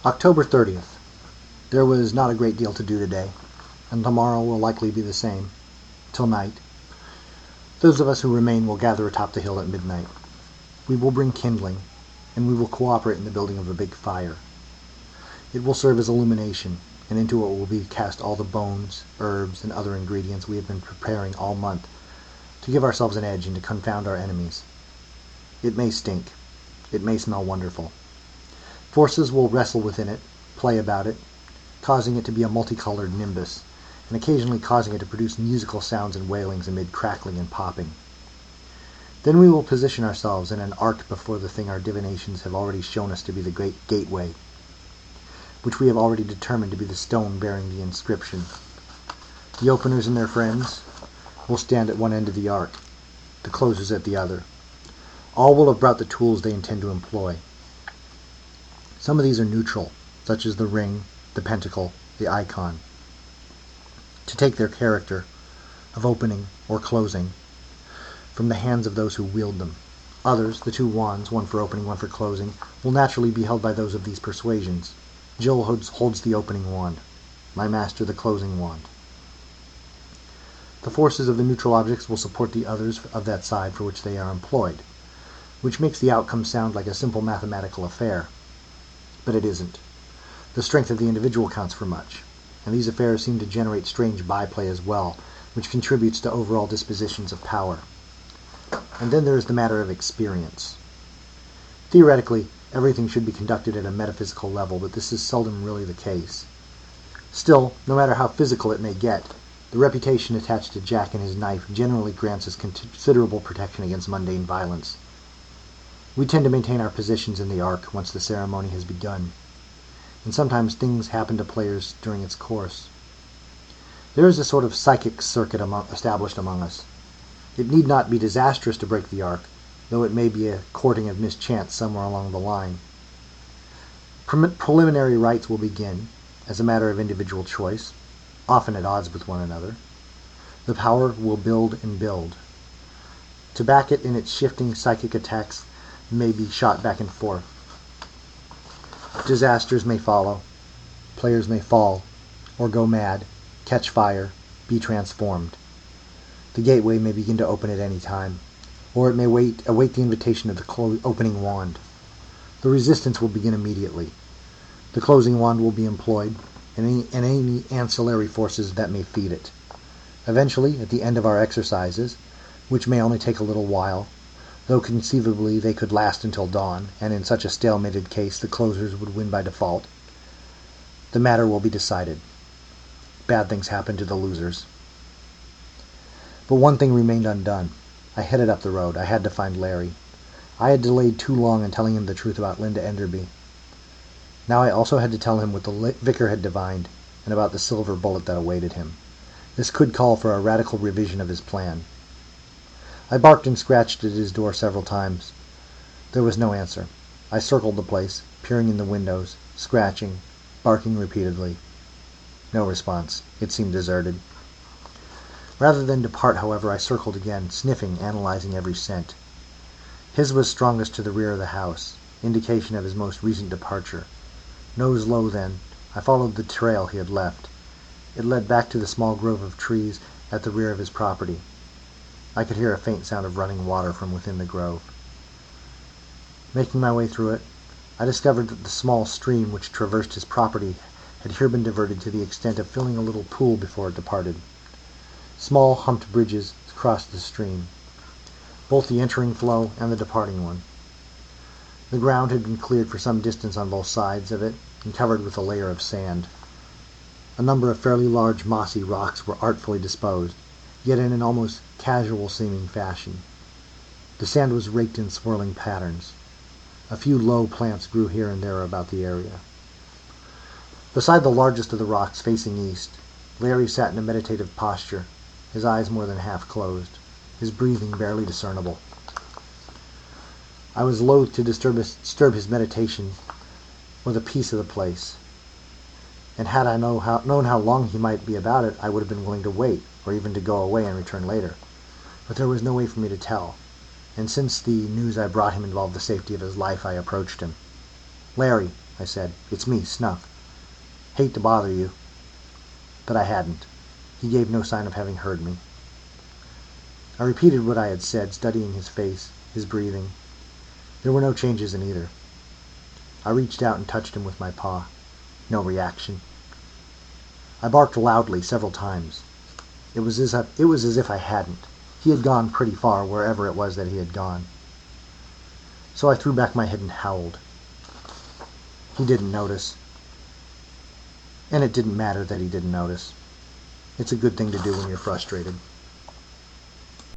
October 30th. There was not a great deal to do today, and tomorrow will likely be the same, till night. Those of us who remain will gather atop the hill at midnight. We will bring kindling, and we will cooperate in the building of a big fire. It will serve as illumination, and into it will be cast all the bones, herbs, and other ingredients we have been preparing all month, to give ourselves an edge and to confound our enemies. It may stink. It may smell wonderful. Forces will wrestle within it, play about it, causing it to be a multicolored nimbus, and occasionally causing it to produce musical sounds and wailings amid crackling and popping. Then we will position ourselves in an arc before the thing our divinations have already shown us to be the great gateway, which we have already determined to be the stone bearing the inscription. The openers and their friends will stand at one end of the arc, the closers at the other. All will have brought the tools they intend to employ. Some of these are neutral, such as the ring, the pentacle, the icon, to take their character of opening or closing from the hands of those who wield them. Others, the two wands, one for opening, one for closing, will naturally be held by those of these persuasions. Jill holds the opening wand, my master the closing wand. The forces of the neutral objects will support the others of that side for which they are employed, which makes the outcome sound like a simple mathematical affair. But it isn't. The strength of the individual counts for much, and these affairs seem to generate strange byplay as well, which contributes to overall dispositions of power. And then there is the matter of experience. Theoretically, everything should be conducted at a metaphysical level, but this is seldom really the case. Still, no matter how physical it may get, the reputation attached to Jack and his knife generally grants us considerable protection against mundane violence. We tend to maintain our positions in the arc once the ceremony has begun, and sometimes things happen to players during its course. There is a sort of psychic circuit established among us. It need not be disastrous to break the arc, though it may be a courting of mischance somewhere along the line. Preliminary rites will begin, as a matter of individual choice, often at odds with one another. The power will build and build. To back it in its shifting psychic attacks may be shot back and forth. Disasters may follow. Players may fall, or go mad, catch fire, be transformed. The gateway may begin to open at any time, or it may await the invitation of the opening wand. The resistance will begin immediately. The closing wand will be employed, and any ancillary forces that may feed it. Eventually, at the end of our exercises, which may only take a little while, though conceivably they could last until dawn, and in such a stalemated case the closers would win by default, the matter will be decided. Bad things happen to the losers. But one thing remained undone. I headed up the road. I had to find Larry. I had delayed too long in telling him the truth about Linda Enderby. Now I also had to tell him what the vicar had divined, and about the silver bullet that awaited him. This could call for a radical revision of his plan. I barked and scratched at his door several times. There was no answer. I circled the place, peering in the windows, scratching, barking repeatedly. No response. It seemed deserted. Rather than depart, however, I circled again, sniffing, analyzing every scent. His was strongest to the rear of the house, indication of his most recent departure. Nose low, then, I followed the trail he had left. It led back to the small grove of trees at the rear of his property. I could hear a faint sound of running water from within the grove. Making my way through it, I discovered that the small stream which traversed his property had here been diverted to the extent of filling a little pool before it departed. Small humped bridges crossed the stream, both the entering flow and the departing one. The ground had been cleared for some distance on both sides of it and covered with a layer of sand. A number of fairly large mossy rocks were artfully disposed, yet in an almost casual-seeming fashion. The sand was raked in swirling patterns. A few low plants grew here and there about the area. Beside the largest of the rocks, facing east, Larry sat in a meditative posture, his eyes more than half closed, his breathing barely discernible. I was loath to disturb his meditation or the peace of the place, and had I known how long he might be about it, I would have been willing to wait, or even to go away and return later. But there was no way for me to tell, and since the news I brought him involved the safety of his life, I approached him. "Larry," I said. "It's me, Snuff. Hate to bother you." But I hadn't. He gave no sign of having heard me. I repeated what I had said, studying his face, his breathing. There were no changes in either. I reached out and touched him with my paw. No reaction. I barked loudly several times. It was as if I hadn't. He had gone pretty far, wherever it was that he had gone. So I threw back my head and howled. He didn't notice. And it didn't matter that he didn't notice. It's a good thing to do when you're frustrated.